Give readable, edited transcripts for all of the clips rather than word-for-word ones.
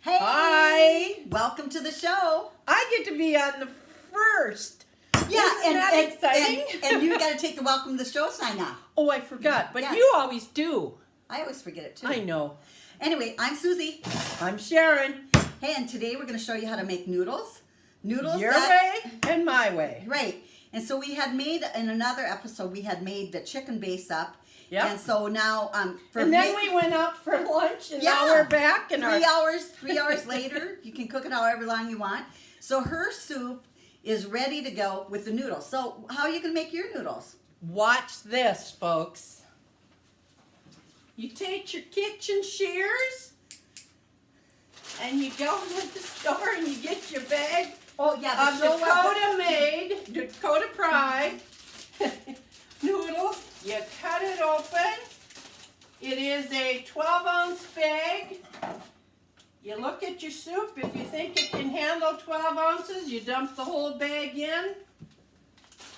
Hey! Hi! Welcome to the show. I get to be on the first. Yeah, Isn't that exciting? And you got to take the welcome to the show sign off. Oh, I forgot, but Yeah. you always do. I always forget it too. I know. Anyway, I'm Susie. I'm Sharon. Hey, and today we're going to show you how to make noodles. Noodles. Your way and my way. Right. And so we had made, in another episode, we had made the chicken base up. Yep. And so now, And then we went out for lunch, and now we're back. And 3 hours later, you can cook it however long you want. So her soup is ready to go with the noodles. So how are you going to make your noodles? Watch this, folks. You take your kitchen shears, and you go to the store and you get your bag Oh, yeah. of Dakota Pride noodles. You cut it open. It is a 12-ounce bag. You look at your soup. If you think it can handle 12 ounces, you dump the whole bag in.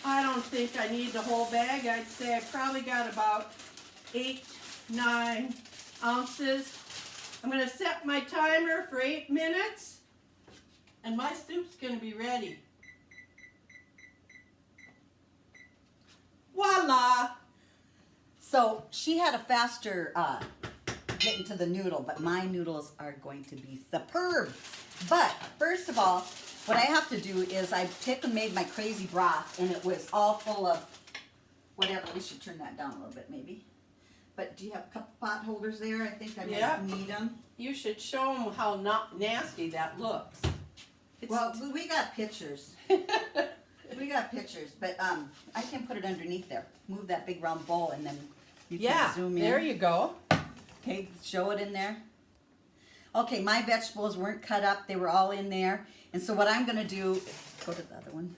I don't think I need the whole bag. I'd say I probably got about 8, 9 ounces. I'm going to set my timer for 8 minutes, and my soup's going to be ready. Voila! So she had a faster getting to the noodle, but my noodles are going to be superb. But first of all, what I have to do is I've taken made my crazy broth, and it was all full of whatever. We should turn that down a little bit, maybe. But do you have a couple pot holders there? I think I might need them. You should show them how not nasty that looks. Well, we got pictures. We got pictures, but I can put it underneath there. Move that big round bowl, and then you can zoom in. There you go. Okay, show it in there. Okay, my vegetables weren't cut up. They were all in there. And so what I'm going to do, go to the other one,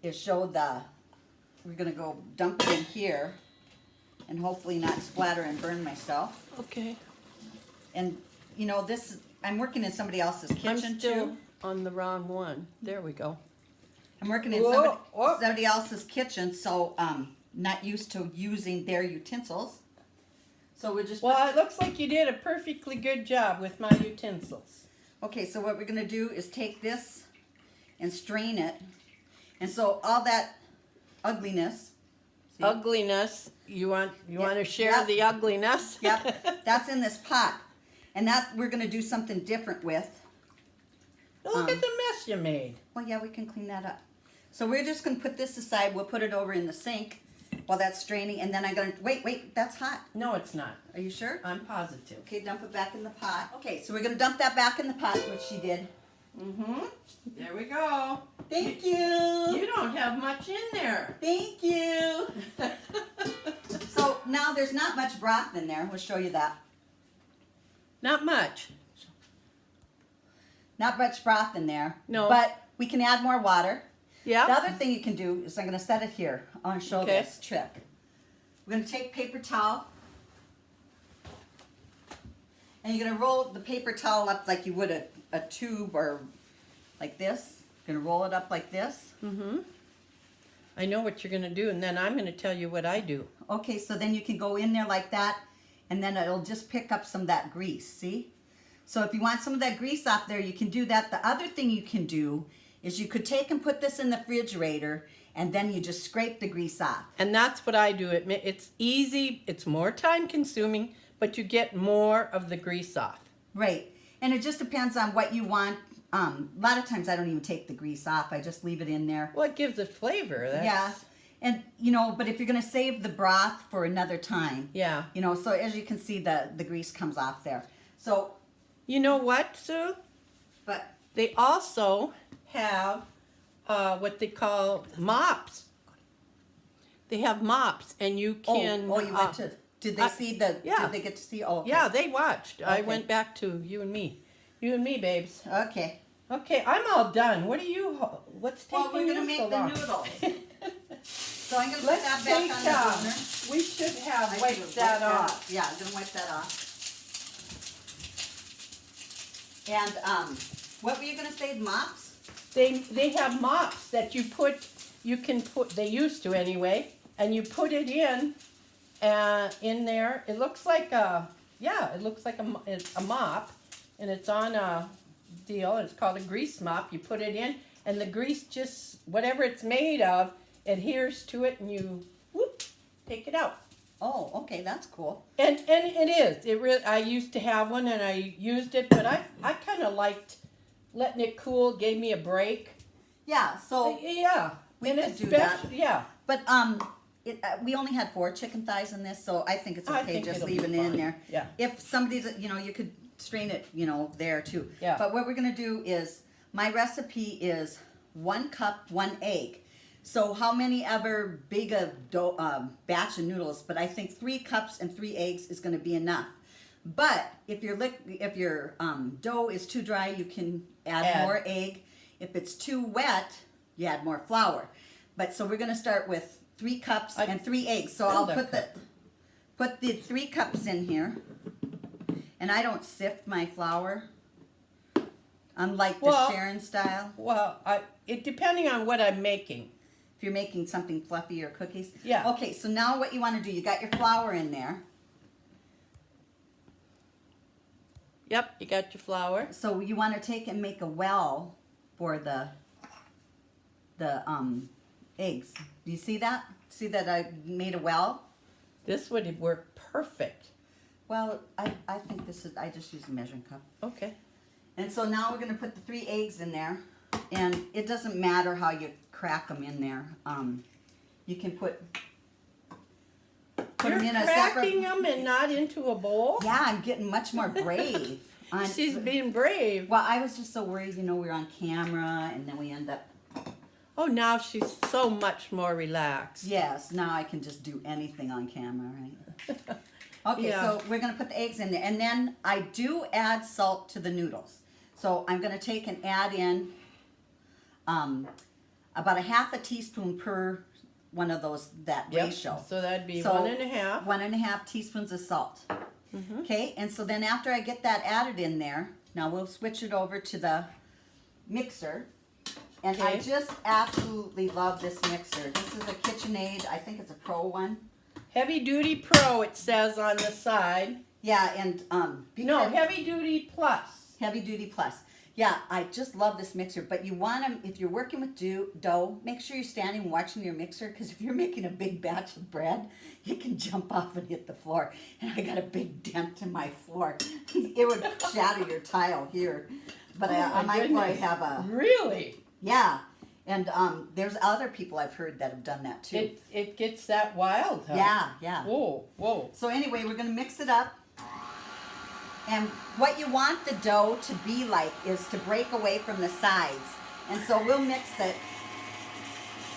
is show we're going to go dump it in here and hopefully not splatter and burn myself. Okay. And, you know, I'm working in somebody else's kitchen, I'm still too. on the wrong one. There we go. I'm working in somebody else's kitchen, so not used to using their utensils. So we're just... Well, it looks like you did a perfectly good job with my utensils. Okay, so what we're going to do is take this and strain it. And so all that ugliness... See? Ugliness. You want to share the ugliness? Yep, that's in this pot. And that we're going to do something different with. Look at the mess you made. Well, yeah, we can clean that up. So we're just going to put this aside. We'll put it over in the sink while that's straining. And then I'm going to... Wait, that's hot. No, it's not. Are you sure? I'm positive. Okay, dump it back in the pot. Okay, so we're going to dump that back in the pot, which she did. Mm-hmm. There we go. Thank you. You don't have much in there. Thank you. So now there's not much broth in there. We'll show you that. Not much. Not much broth in there. No. But we can add more water. Yeah. The other thing you can do is I'm going to set it here. I want to show Okay. this trick. We're going to take paper towel. And you're going to roll the paper towel up like you would a tube or like this. You're going to roll it up like this. Mm-hmm. I know what you're going to do, and then I'm going to tell you what I do. Okay, so then you can go in there like that, and then it'll just pick up some of that grease, see? So if you want some of that grease off there, you can do that. The other thing you can do is you could take and put this in the refrigerator, and then you just scrape the grease off. And that's what I do. It's easy. It's more time consuming, but you get more of the grease off. Right. And it just depends on what you want. A lot of times I don't even take the grease off. I just leave it in there. Well, it gives it flavor. Yeah. And, you know, but if you're going to save the broth for another time. Yeah. You know, so as you can see, the grease comes off there. So. You know what, Sue? But. They also have what they call mops. They have mops, and you can... you went to... Did they see the... Yeah. Did they get to see... Oh, okay. Yeah, they watched. Okay. I went back to you and me. You and me, babes. Okay. Okay, I'm all done. What's taking Well, we're you going to so make the long? noodles. So I'm going to put that back on the burner. We should have I wiped should that wipe off. Yeah, I'm going to wipe that off. And what were you going to say, mops? They have mops that they used to anyway, and you put it in there. It looks like a mop, and it's on a deal. It's called a grease mop. You put it in, and the grease just, whatever it's made of, adheres to it, and you whoop, take it out. Oh, okay, that's cool. And it is. It really. I used to have one, and I used it, but I kind of liked letting it cool. Gave me a break. Yeah, so Yeah, we and could do that. Yeah. But we only had 4 chicken thighs in this, so I think it's I okay think just it'll be leaving it in fine. there. Yeah. If somebody's, you could strain it, there too. Yeah. But what we're gonna do is, my recipe is 1 cup, 1 egg. So how many ever big a batch of noodles? But I think 3 cups and 3 eggs is gonna be enough. But if your dough is too dry, you can add more egg. If it's too wet, you add more flour. But so we're gonna start with 3 cups and 3 eggs. So I'll put the 3 cups in here. And I don't sift my flour, unlike the Sharon style. Well, it depending on what I'm making. If you're making something fluffy or cookies. Yeah. Okay, so now what you want to do, you got your flour in there. Yep, you got your flour. So you want to take and make a well for the eggs. Do you see that? See that I made a well? This would work perfect. Well, I think I just used a measuring cup. Okay. And so now we're going to put the 3 eggs in there. And it doesn't matter how you crack them in there. You can put You're them in a cracking separate... them and not into a bowl? Yeah, I'm getting much more brave. She's being brave. Well, I was just so worried, we're on camera and then we end up... Oh, now she's so much more relaxed. Yes, now I can just do anything on camera, right? Okay, Yeah. So we're going to put the eggs in there. And then I do add salt to the noodles. So I'm going to take and add in about a 1/2 teaspoon per one of those, that ratio. So that'd be 1 1/2. 1 1/2 teaspoons of salt. Mm-hmm. Okay, and so then after I get that added in there, now we'll switch it over to the mixer. And I just absolutely love this mixer. This is a KitchenAid. I think it's a Pro one. Heavy Duty Pro, it says on the side. Yeah, and no, Heavy Duty Plus. Heavy Duty Plus. Yeah, I just love this mixer. But you want to, if you're working with dough, make sure you're standing watching your mixer, because if you're making a big batch of bread, it can jump off and hit the floor. And I got a big dent in my floor. It would shatter your tile here. But I might probably have a... Really? Yeah. And there's other people I've heard that have done that too. It gets that wild, huh? Yeah, yeah. Whoa, whoa. So anyway, we're going to mix it up. And what you want the dough to be like is to break away from the sides. And so we'll mix it.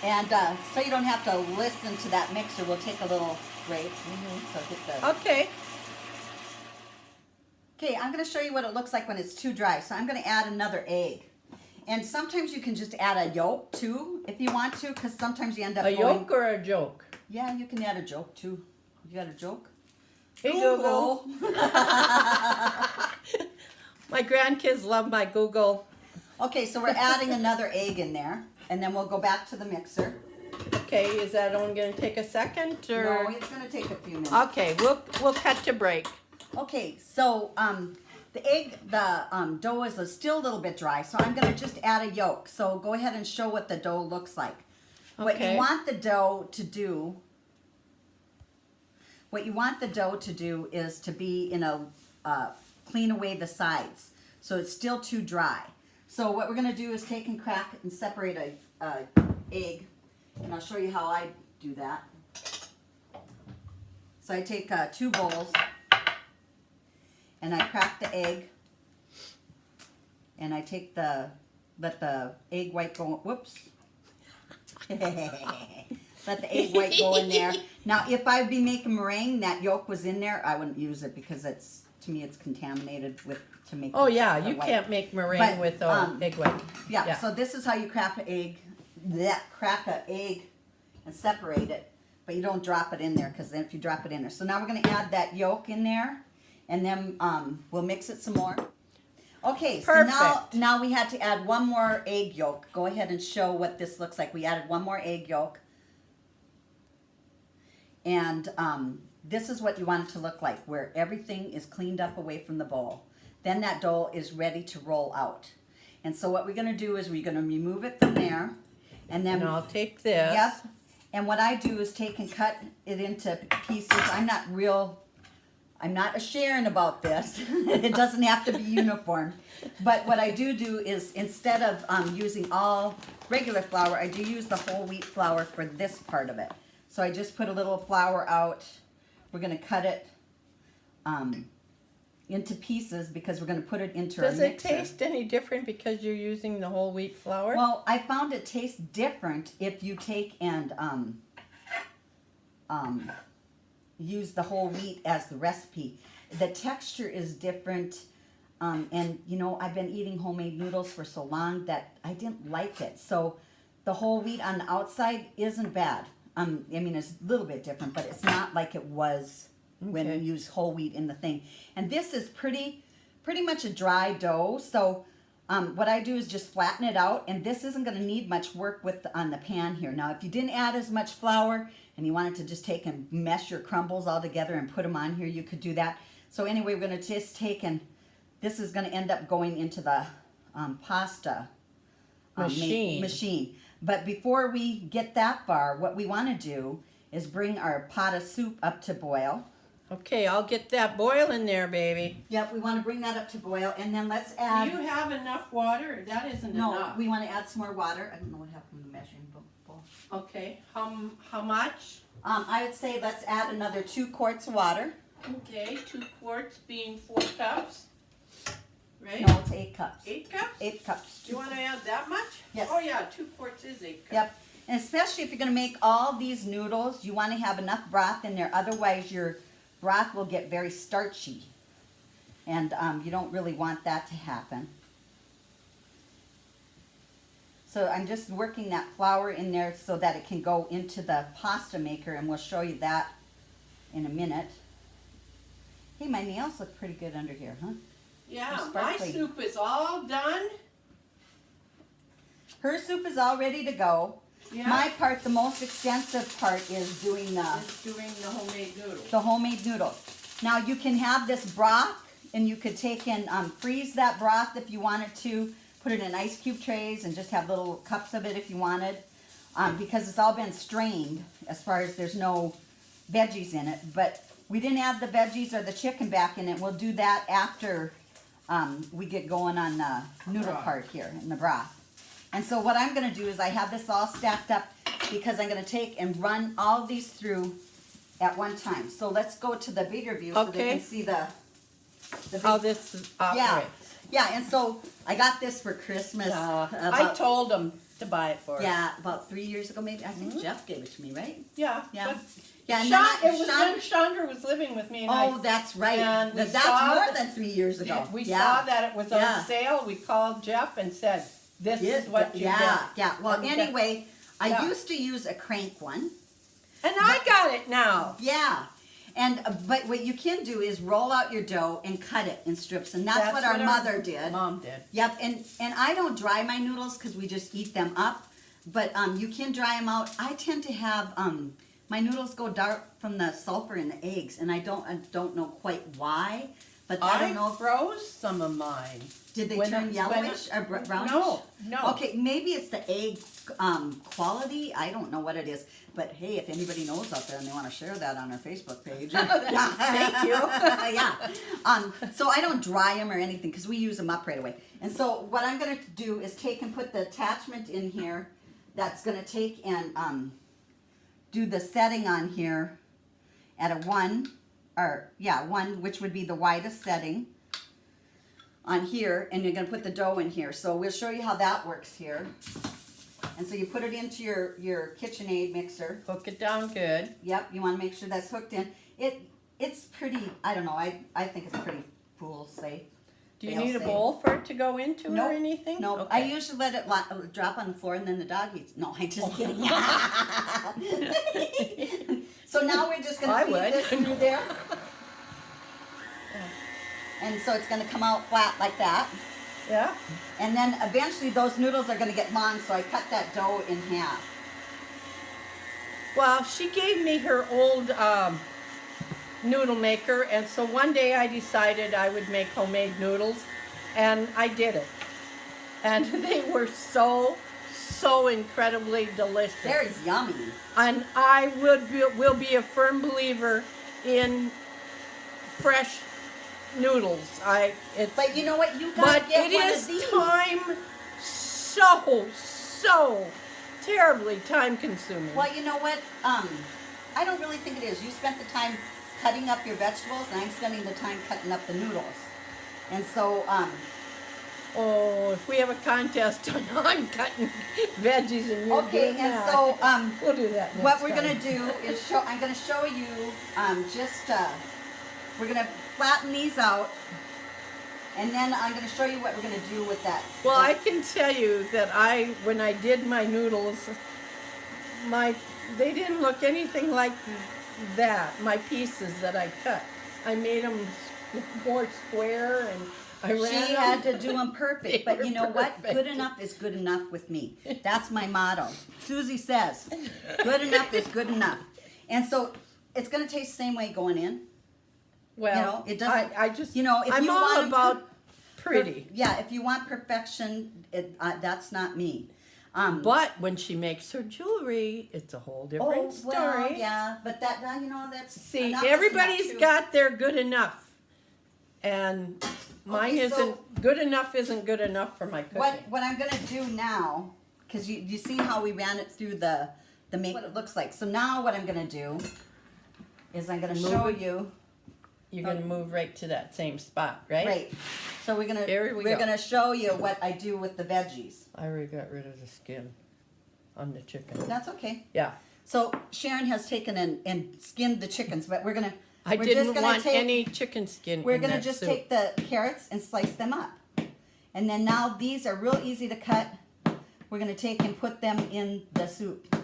And so you don't have to listen to that mixer, we'll take a little break. So hit the... Okay. Okay, I'm going to show you what it looks like when it's too dry. So I'm going to add another egg. And sometimes you can just add a yolk too, if you want to, because sometimes you end up A yolk or a joke? Yeah, you can add a joke too. You got a joke? Hey, Google. My grandkids love my Google. Okay, so we're adding another egg in there, and then we'll go back to the mixer. Okay, is that only going to take a second, or? No, it's going to take a few minutes. Okay, we'll cut to break. Okay, so the dough is still a little bit dry, so I'm going to just add a yolk. So go ahead and show what the dough looks like. Okay. What you want the dough to do is to be in a clean away the sides, so it's still too dry. So what we're going to do is take and crack and separate a egg, and I'll show you how I do that. So I take 2 bowls, and I crack the egg, and I take let the egg white go, whoops. Let the egg white go in there. Now, if I'd be making meringue, that yolk was in there, I wouldn't use it because to me it's contaminated to make. Oh yeah, the you white. can't make meringue with egg white. Yeah, so this is how you crack an egg. Crack an egg and separate it, but you don't drop it in there, because then if you drop it in there. So now we're going to add that yolk in there, and then we'll mix it some more. Okay, Perfect. so now we had to add 1 more egg yolk. Go ahead and show what this looks like. We added 1 more egg yolk. And this is what you want it to look like, where everything is cleaned up away from the bowl. then that dough is ready to roll out. And so what we're going to do is we're going to remove it from there. And then And I'll take this. Yep. And what I do is take and cut it into pieces. I'm not a Sharon about this. It doesn't have to be uniform. But what I do is instead of using all regular flour, I do use the whole wheat flour for this part of it. So I just put a little flour out. We're going to cut it into pieces because we're going to put it into our Does mixer. it taste any different because you're using the whole wheat flour? Well, I found it tastes different if you take and use the whole wheat as the recipe. The texture is different, and you know, I've been eating homemade noodles for so long that I didn't like it. So the whole wheat on the outside isn't bad. I mean, it's a little bit different, but it's not like it was when Okay. we use whole wheat in the thing. And this is pretty much a dry dough. So what I do is just flatten it out, and this isn't going to need much work on the pan here. Now, if you didn't add as much flour and you wanted to just take and mesh your crumbles all together and put them on here, you could do that. So anyway, we're going to just take and this is going to end up going into the pasta machine. But before we get that far, what we want to do is bring our pot of soup up to boil. Okay, I'll get that boiling there, baby. Yep, we want to bring that up to boil, and then let's add. Do you have enough water? That isn't enough. No, we want to add some more water. I don't know what happened to the measuring bowl. Okay, how much? I would say let's add another 2 quarts of water. Okay, 2 quarts being 4 cups. Right? No, it's 8 cups. 8 cups? 8 cups. Do you want to add that much? Yes. Oh yeah, 2 quarts is 8 cups. Yep. And especially if you're going to make all these noodles, you want to have enough broth in there. Otherwise, your broth will get very starchy. And you don't really want that to happen. So I'm just working that flour in there so that it can go into the pasta maker, and we'll show you that in a minute. Hey, my nails look pretty good under here, huh? Yeah, They're my sparkly. soup is all done. Her soup is all ready to go. Yeah. My part, the most extensive part, is doing Just doing the homemade noodles. the homemade noodles. Now you can have this broth, and you could take and freeze that broth if you wanted to. Put it in ice cube trays and just have little cups of it if you wanted, because it's all been strained as far as there's no veggies in it. But we didn't add the veggies or the chicken back in it. We'll do that after we get going on the noodle part here in the broth. And so what I'm going to do is I have this all stacked up because I'm going to take and run all these through at one time. So let's go to the bigger view so they Okay. can see the How this operates. yeah, and so I got this for Christmas. I about, told them to buy it for us. yeah, about 3 years ago maybe. I think Jeff gave it to me, right? Yeah. Yeah. But Yeah, and then it was when Chandra was living with me. And Oh, that's right. and we That's saw more that- than 3 years ago. we yeah. saw that it was Yeah. on sale. We called Jeff and said, this is what you yeah, get. yeah. Well, And anyway, I Yeah. used to use a crank one. And I got it now. Yeah. And but what you can do is roll out your dough and cut it in strips, and that's what our mother did. Mom did. Yep, and I don't dry my noodles because we just eat them up. But you can dry them out. I tend to have my noodles go dark from the sulfur in the eggs, and I don't know quite why. But I don't know. froze some of mine. Did they when turn it- yellowish or brownish? No. Okay, maybe it's the egg quality. I don't know what it is. But hey, if anybody knows out there and they want to share that on our Facebook page, Thank you. yeah. So I don't dry them or anything because we use them up right away. And so what I'm going to do is take and put the attachment in here. That's going to take and do the setting on here at a 1, which would be the widest setting on here, and you're going to put the dough in here. So we'll show you how that works here. And so you put it into your KitchenAid mixer. Hook it down good. Yep, you want to make sure that's hooked in. It's pretty, I don't know, I think it's pretty fool safe. Do you Fail need a safe. bowl for it to go into Nope. or anything? No, Okay. I usually let it drop on the floor and then the dog eats. No, I'm just kidding. So now we're just going I to feed would. this through there. And so it's going to come out flat like that. Yeah. And then eventually those noodles are going to get long, so I cut that dough in half. Well, she gave me her old noodle maker, and so one day I decided I would make homemade noodles, and I did it. And they were so incredibly delicious. They're yummy. And I will be a firm believer in fresh noodles. But you know what? You but gotta get it one is of these. time so terribly time consuming. Well, you know what? I don't really think it is. You spent the time cutting up your vegetables, and I'm spending the time cutting up the noodles. And so, Oh, if we have a contest on I'm cutting veggies and you're okay, doing and that. so, we'll do that next what we're time. gonna do is I'm gonna show you, we're gonna flatten these out, and then I'm gonna show you what we're gonna do with that. Well, I can tell you that when I did my noodles, they didn't look anything like that, my pieces that I cut. I made them more square, and I ran She them. had to do them perfect, but They you know were what? perfect. Good enough is good enough with me. That's my motto. Susie says, good enough is good enough. And so it's going to taste the same way going in. Well, you know, it doesn't. I just, you know, if I'm you all want about pretty. Yeah, if you want perfection, that's not me. But when she makes her jewelry, it's a whole different story. Well, yeah, but that's See, enough is everybody's enough, too. got their good enough, and mine Okay, so- isn't good enough. Isn't good enough for my cooking. What I'm gonna do now, because you see how we ran it through the make what it looks like. So now what I'm gonna do is I'm gonna show you. You're gonna move right to that same spot, right? Right. So we're go. gonna show you what I do with the veggies. I already got rid of the skin on the chicken. That's okay. Yeah, So Sharon has taken and skinned the chickens, but we're gonna. I we're didn't just gonna want take, any chicken skin. We're in gonna that just soup. take the carrots and slice them up, and then now these are real easy to cut. We're gonna take and put them in the soup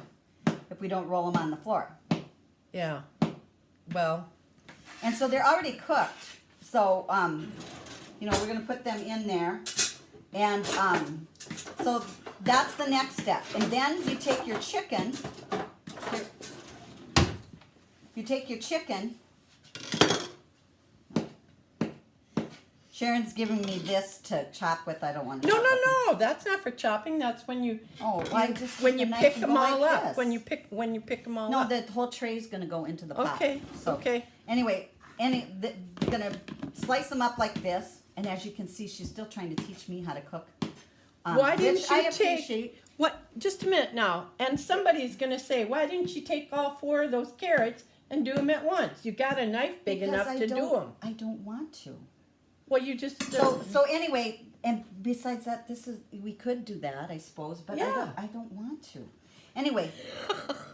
if we don't roll them on the floor. Yeah. Well, And so they're already cooked. So, you know, we're going to put them in there. And so that's the next step. And then you take your chicken. You take your chicken. Sharon's giving me this to chop with. I don't want to. no. That's not for chopping. That's when you. Oh, why just when use you the knife pick and them go all like up. this? When you pick them all No, up. the whole tray's going to go into the pot. Okay. So, Okay. Anyway, gonna slice them up like this, and as you can see, she's still trying to teach me how to cook. Why didn't which I you take appreciate. what? Just a minute now. And somebody's gonna say, why didn't you take all 4 of those carrots and do them at once? You got a knife big Because enough I to do don't- them. I don't want to. Well, you just. So anyway, and besides that, we could do that, I suppose, but Yeah. I don't want to. Anyway,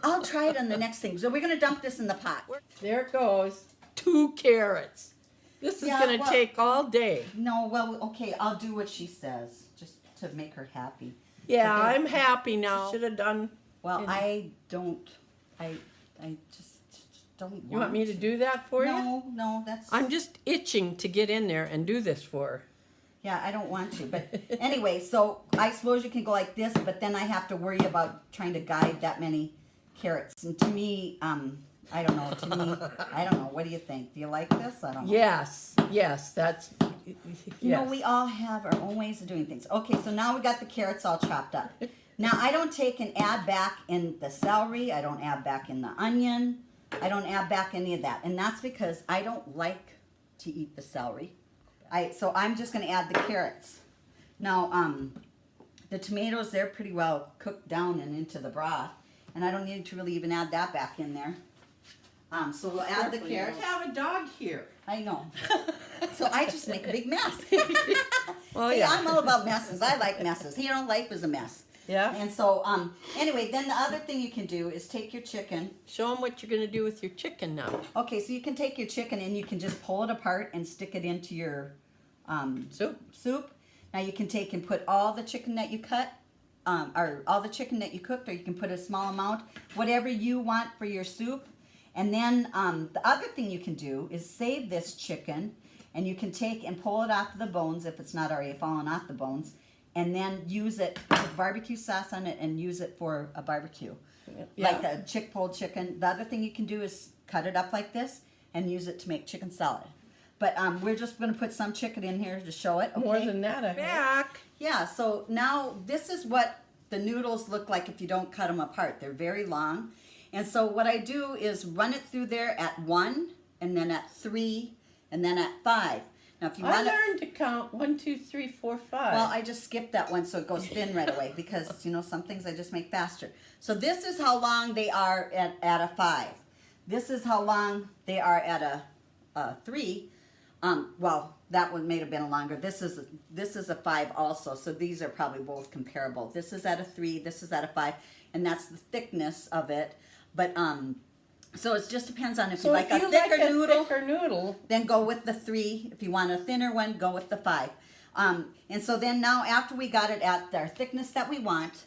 I'll try it on the next thing. So we're gonna dump this in the pot. There it goes. 2 carrots. This is Yeah, gonna well- take all day. No, well, okay, I'll do what she says, just to make her happy. Yeah, Okay. I'm happy now. Should have done. Well, You I just don't. You want me to do that for you? No, that's. I'm just itching to get in there and do this for her. Yeah, I don't want to. But anyway, so I suppose you can go like this, but then I have to worry about trying to guide that many carrots. And to me, I don't know. To me, I don't know. What do you think? Do you like this? I don't know. Yes, that's. You know, we all have our own ways of doing things. Okay, so now we got the carrots all chopped up. Now, I don't take and add back in the celery. I don't add back in the onion. I don't add back any of that. And that's because I don't like to eat the celery. So I'm just going to add the carrots. Now, the tomatoes, they're pretty well cooked down and into the broth. And I don't need to really even add that back in there. So we'll add the carrots. I have a dog here. I know. So I just make a big mess. Well, Hey, yeah. I'm all about messes. I like messes. You know, life is a mess. Yeah. And so, anyway, then the other thing you can do is take your chicken. Show them what you're gonna do with your chicken now. Okay, so you can take your chicken and you can just pull it apart and stick it into your soup. Now you can take and put all the chicken that you cut, or all the chicken that you cooked, or you can put a small amount, whatever you want for your soup. And then the other thing you can do is save this chicken, and you can take and pull it off the bones if it's not already fallen off the bones, and then use it, put barbecue sauce on it, and use it for a barbecue. Yeah. Like a pulled chicken. The other thing you can do is cut it up like this, and use it to make chicken salad. But we're just going to put some chicken in here to show it. Okay? More than that, I hope. Back. Yeah, so now this is what the noodles look like if you don't cut them apart. They're very long. And so what I do is run it through there at 1, and then at 3, and then at 5. Now if you want I learned to count 1, 2, 3, 4, 5. Well, I just skipped that one so it goes thin right away because, you know, some things I just make faster. So this is how long they are at a 5. This is how long they are at a 3. Well, that one may have been longer. This is a 5 also, so these are probably both comparable. This is at a 3, this is at a 5, and that's the thickness of it. But so it just depends on if you like a thicker noodle, then go with the 3. If you want a thinner one, go with the 5. And so then now after we got it at our thickness that we want,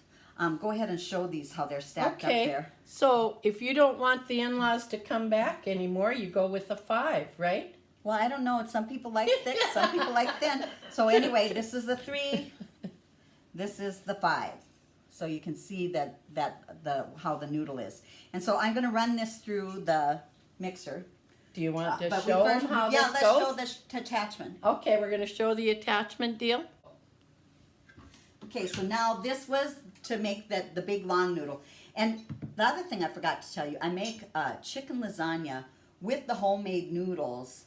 go ahead and show these how they're stacked up there. So if you don't want the in-laws to come back anymore, you go with a 5, right? Well, I don't know. Some people like thick, some people like thin. So anyway, this is the 3. This is the 5. So you can see how the noodle is. And so I'm going to run this through the mixer. Do you want to show them how this goes? Yeah, let's show the attachment. Okay, we're going to show the attachment deal. Okay, so now this was to make the big long noodle. And the other thing I forgot to tell you, I make chicken lasagna with the homemade noodles.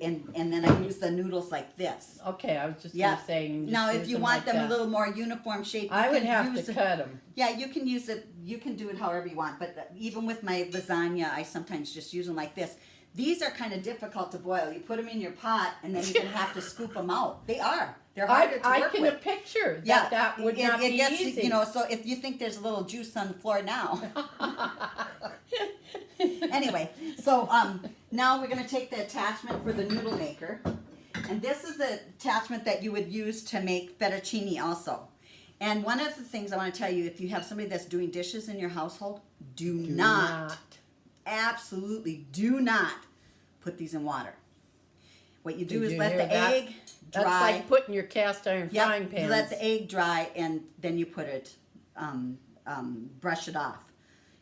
And then I use the noodles like this. Okay, I was just going to say. Now, if you want them a little more uniform shape, I would have to cut them. Yeah, you can use it. You can do it however you want. But even with my lasagna, I sometimes just use them like this. These are kind of difficult to boil. You put them in your pot, and then you're going to have to scoop them out. They are. They're harder to work with. I can picture that would not be easy. You know, so if you think there's a little juice on the floor now. Anyway, so now we're going to take the attachment for the noodle maker. And this is the attachment that you would use to make fettuccine also. And one of the things I want to tell you, if you have somebody that's doing dishes in your household, do not, absolutely do not put these in water. What you do is let the egg dry. That's like putting your cast iron frying pan. You let the egg dry and then you put it, brush it off.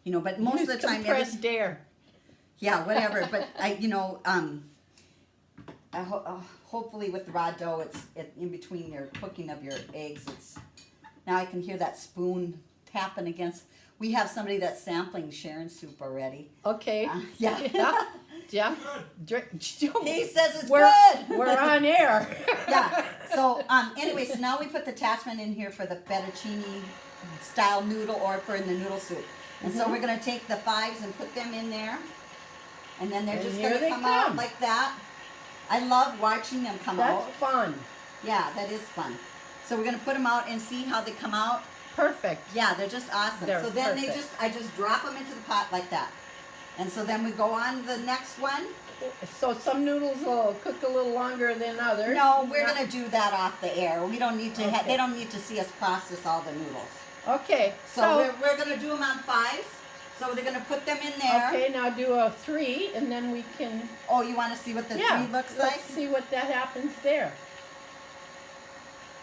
You know, but most of the time, compressed air. Yeah, whatever. But hopefully with the raw dough, it's in between your cooking of your eggs. Now I can hear that spoon tapping against. We have somebody that's sampling Sharon's soup already. Okay. Yeah. Jeff, he says it's good. We're on air. Yeah. So anyway, so now we put the attachment in here for the fettuccine style noodle or for in the noodle soup. And so we're going to take the 5s and put them in there. And then they're just going to come out like that. I love watching them come out. That's fun. Yeah, that is fun. So we're going to put them out and see how they come out. Perfect. Yeah, they're just awesome. So then I just drop them into the pot like that. And so then we go on to the next one. So some noodles will cook a little longer than others. No, we're going to do that off the air. We don't need to. They don't need to see us process all the noodles. Okay. So we're going to do them on 5s. So they're going to put them in there. Okay, now do a 3, and then we can. Oh, you want to see what the 3 looks like? Let's see what that happens there.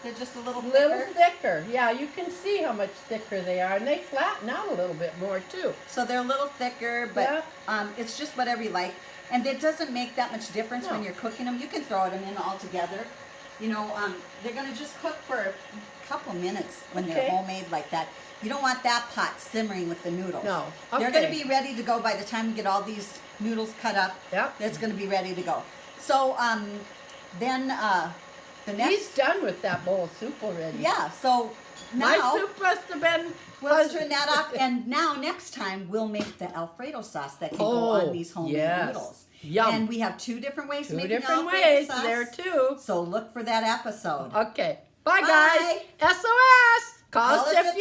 They're just a little thicker. Yeah, you can see how much thicker they are, and they flatten out a little bit more too. So they're a little thicker, but it's just whatever you like. And it doesn't make that much difference when you're cooking them. You can throw them in all together. You know, they're going to just cook for a couple minutes when they're homemade like that. You don't want that pot simmering with the noodles. No. Okay. They're going to be ready to go by the time we get all these noodles cut up. Yep. It's going to be ready to go. So then the next... He's done with that bowl of soup already. Yeah, so now... My soup must have been... We'll turn that off, and now next time we'll make the Alfredo sauce that can go on these homemade noodles. Yum. And we have 2 different ways to make the Alfredo ways sauce. there too. So look for that episode. Okay. Bye guys. SOS. Call us if